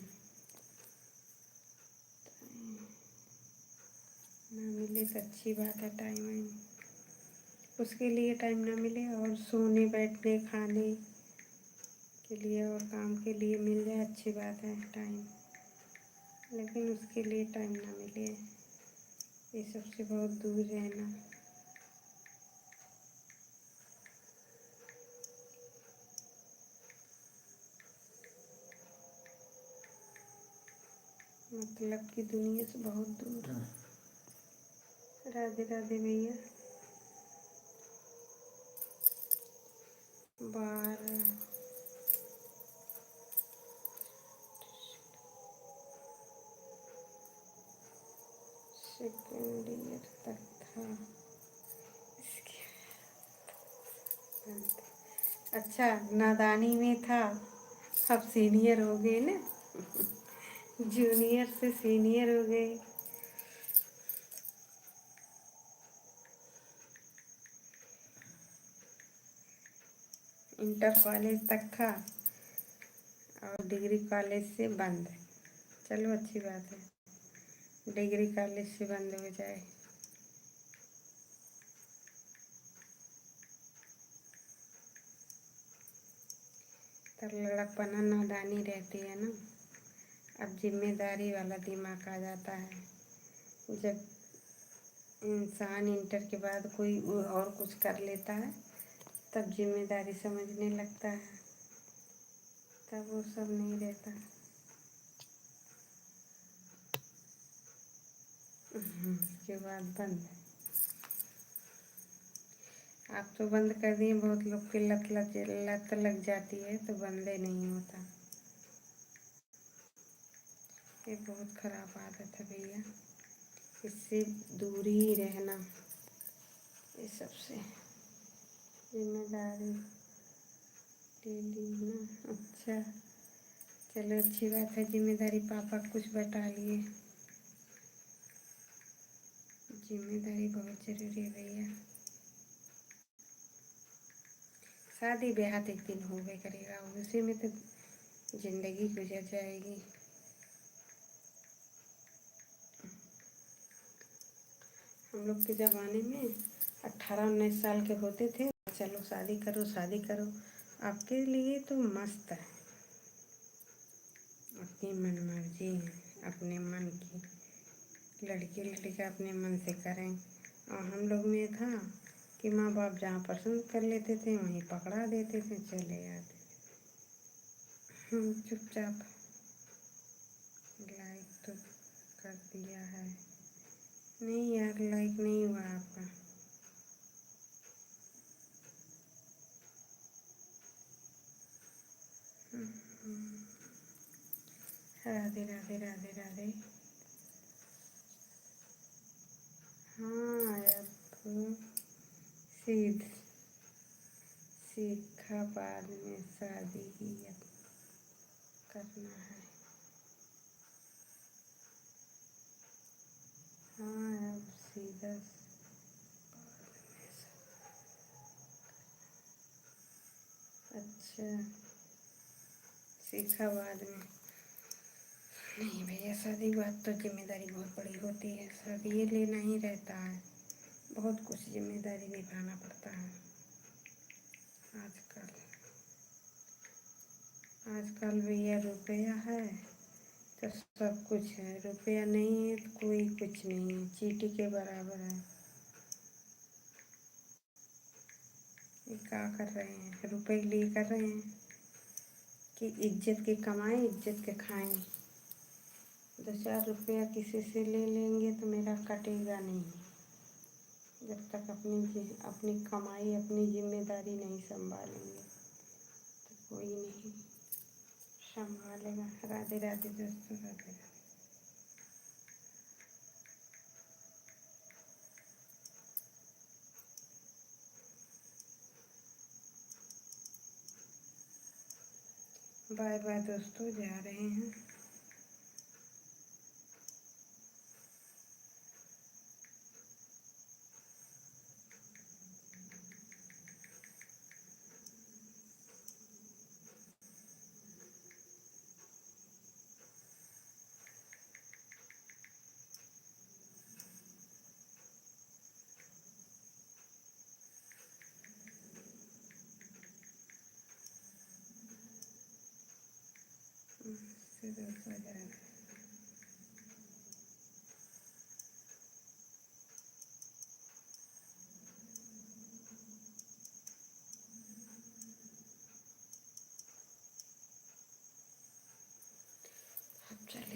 ना मिले तो अच्छी बात है, टाइम वाइम उसके लिए टाइम ना मिले और सोने बैठने खाने के लिए और काम के लिए मिल जाए अच्छी बात है टाइम, लेकिन उसके लिए टाइम ना मिले ये सबसे बहुत दूर रहना। मतलब कि दुनिया से बहुत दूर। राधे राधे भैया। 12 सेकेंड ईयर तक था इसके बाद। अच्छा, नादानी में था, अब सीनियर हो गए ना। जूनियर से सीनियर हो गए। इंटर कॉलेज तक था और डिग्री कॉलेज से बंद। चलो अच्छी बात है, डिग्री कॉलेज से बंद हो जाए। तब लड़कपना नादानी रहती है ना, अब जिम्मेदारी वाला दिमाग आ जाता है। जब इंसान इंटर के बाद कोई और कुछ कर लेता है तब जिम्मेदारी समझने लगता है, तब वो सब नहीं रहता। उसके बाद बंद। आप तो बंद कर दिए, बहुत लोग की लत लग जाती है तो बंद ही नहीं होता। ये बहुत खराब आदत है भैया, इससे दूर ही रहना। ये सबसे जिम्मेदारी ले ली ना। अच्छा चलो अच्छी बात है, जिम्मेदारी पापा कुछ बता लिए। जिम्मेदारी बहुत ज़रूरी है भैया। शादी ब्याह तो एक दिन हो गए करेगा, उसी में तो जिंदगी गुजर जाएगी। हम लोग के ज़माने में 18-19 साल के होते थे, चलो शादी करो शादी करो। आपके लिए तो मस्त है, अपनी मन मर्जी है, अपने मन की लड़की लड़का अपने मन से करें। और हम लोग में था कि माँ बाप जहाँ पसंद कर लेते थे वहीं पकड़ा देते थे, चले आते। चुपचाप लाइक तो कर दिया है। नहीं यार, लाइक नहीं हुआ आपका। राधे राधे राधे राधे। हाँ अब सीध सीखा बाद में शादी ही अब करना है। हाँ अब सीधा अच्छा सीखा बाद में। नहीं भैया, शादी के बाद तो जिम्मेदारी बहुत बड़ी होती है, शादी ये लेना ही रहता है, बहुत कुछ जिम्मेदारी निभाना पड़ता है। आजकल आजकल भैया रुपया है तो सब कुछ है, रुपया नहीं है तो कोई कुछ नहीं है, चींटी के बराबर है। ये क्या कर रहे हैं, रुपए के लिए कर रहे हैं कि इज्जत के कमाएं इज्जत के खाएं। 2-4 रुपया किसी से ले लेंगे तो मेरा कटेगा नहीं, जब तक अपनी कमाई अपनी जिम्मेदारी नहीं संभालेंगे तो कोई नहीं संभालेगा। राधे राधे दोस्तों, राधे राधे। बाय बाय दोस्तों, जा रहे हैं।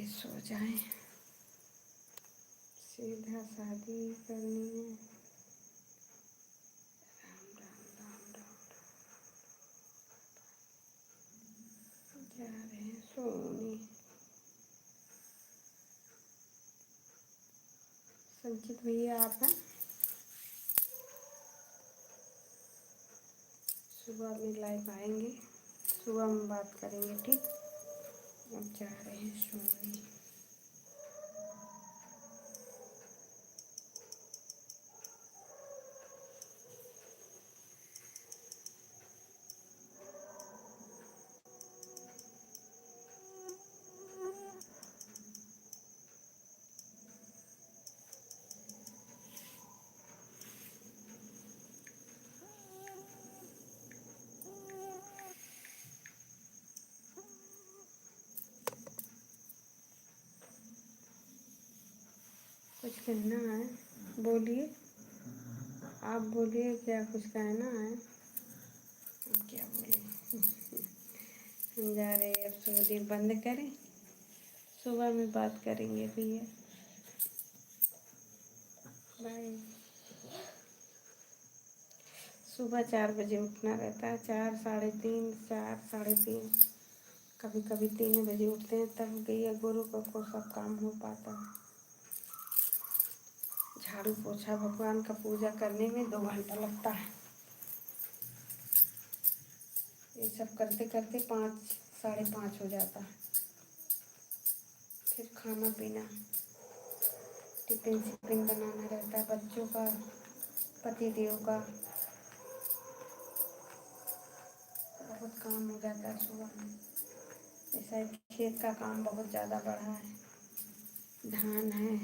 के सो जाएं। सीधा शादी करनी है। राम राम राम राम राम। जा रहे हैं सोने। संचित भैया आप हैं? सुबह में लाइव आएंगे, सुबह में बात करेंगे, ठीक। अब जा रहे हैं सोने। कुछ कहना है? बोलिए, आप बोलिए, क्या कुछ कहना है? हम क्या बोले? हम जा रहे हैं, अब सोने बंद करें, सुबह में बात करेंगे भैया। बाय। सुबह 4 बजे उठना रहता है, 4, 3:30, 4, 3:30, कभी कभी 3 बजे उठते हैं, तब गैया गुरु को सब काम हो पाता है। झाड़ू पोछा भगवान का पूजा करने में 2 घंटा लगता है। ये सब करते करते 5, 5:30 हो जाता है। फिर खाना पीना, टिफिन शिफिन बनाना रहता है बच्चों का, पति देव का, बहुत काम हो जाता है सुबह में। ऐसा है कि खेत का काम बहुत ज़्यादा बढ़ा है। धान है,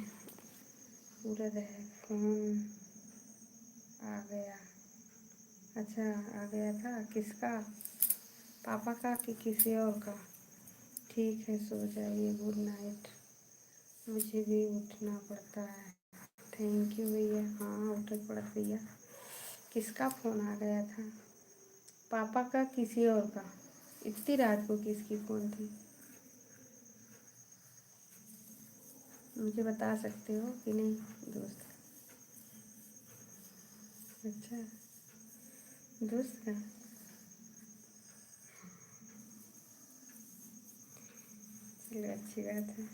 उड़द है। फोन आ गया। अच्छा, आ गया था, किसका? पापा का कि किसी और का? ठीक है, सो जाइए, गुड नाइट। मुझे भी उठना पड़ता है। थैंक यू भैया। हाँ, उठना पड़ा भैया। किसका फ़ोन आ गया था? पापा का किसी और का? इतनी रात को किसकी फ़ोन थी? मुझे बता सकते हो कि नहीं दोस्त? अच्छा, दोस्त का। चलो, अच्छी बात है।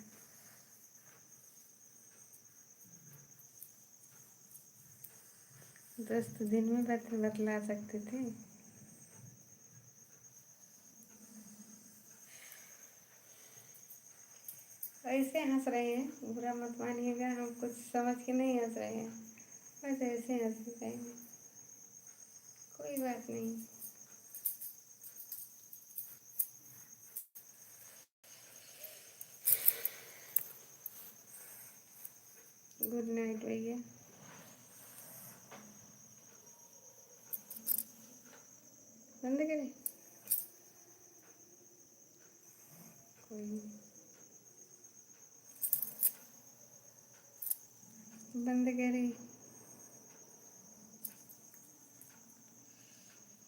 दोस्त दिन में बतला सकते थे। ऐसे हंस रहे हैं, बुरा मत मानिएगा, हम कुछ समझ के नहीं हंस रहे हैं, बस ऐसे हंस रहे हैं, कोई बात नहीं। गुड नाइट भैया। बंद करें? कोई नहीं, बंद करें।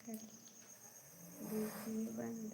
कर दीजिए बंद।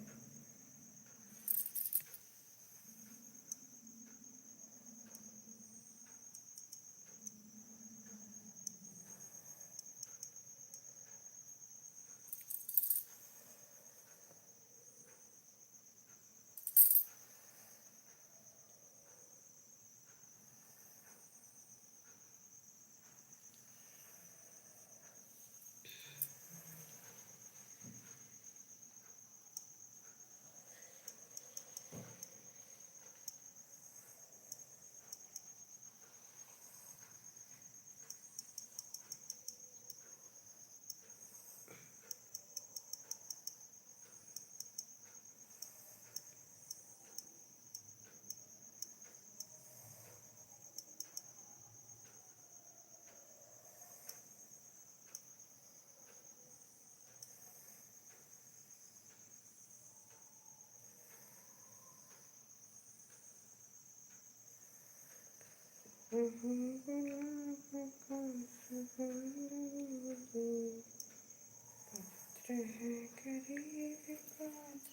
पत्र है करीब काज।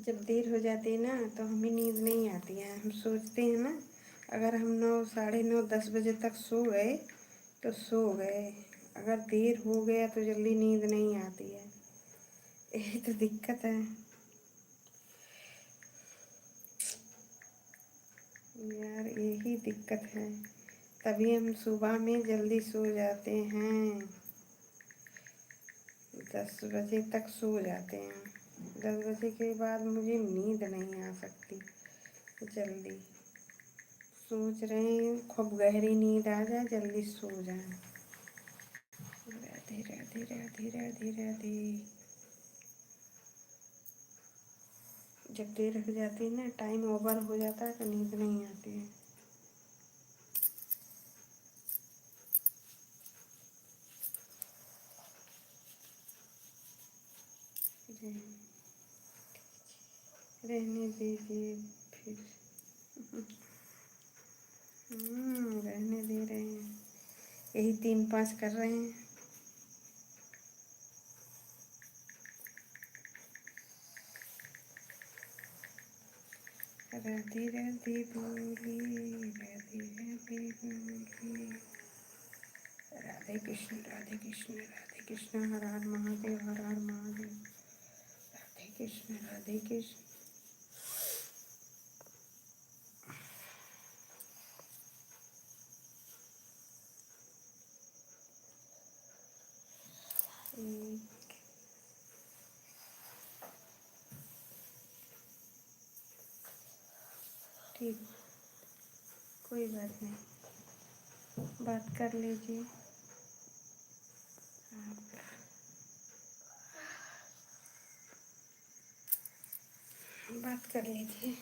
जब देर हो जाती है ना तो हमें नींद नहीं आती है। हम सोचते हैं ना, अगर हम 9, साढ़े 9, 10 बजे तक सो गए तो सो गए, अगर देर हो गया तो जल्दी नींद नहीं आती है। यही तो दिक्कत है यार, यही दिक्कत है। तभी हम सुबह में जल्दी सो जाते हैं, 10 बजे तक सो जाते हैं। 10 बजे के बाद मुझे नींद नहीं आ सकती जल्दी। सोच रहे हैं खूब गहरी नींद आ जाए, जल्दी सो जाए। राधे राधे राधे राधे राधे। जब देर हो जाती है ना, टाइम ओवर हो जाता है तो नींद नहीं आती है। रहने दीजिए फिर। रहने दे रहे हैं, यही 3-5 कर रहे हैं। राधे राधे बोली, राधे राधे बोली। राधे कृष्ण राधे कृष्ण राधे कृष्ण, हर हर महादेव हर हर महादेव। राधे कृष्ण राधे कृष्ण। ठीक, कोई बात नहीं, बात कर लीजिए आप। बात कर लीजिए।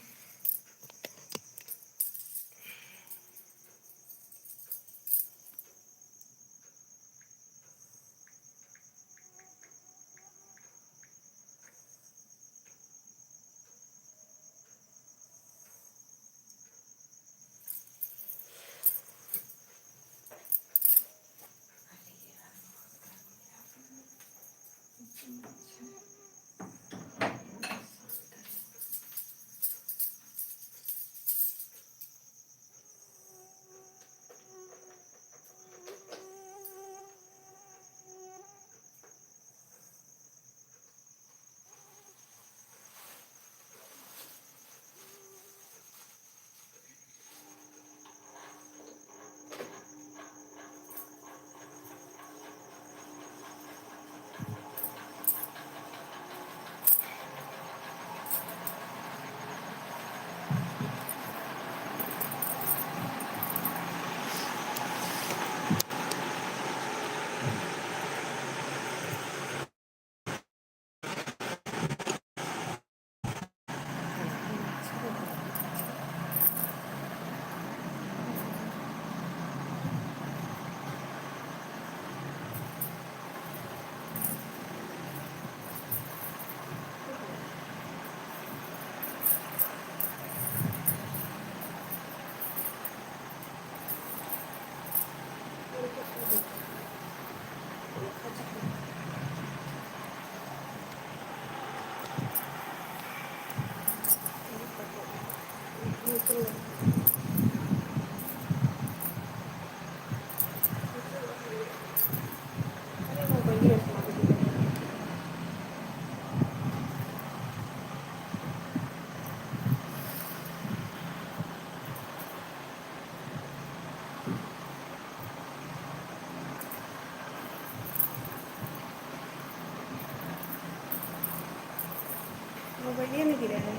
मोबाइल नहीं गिरा है।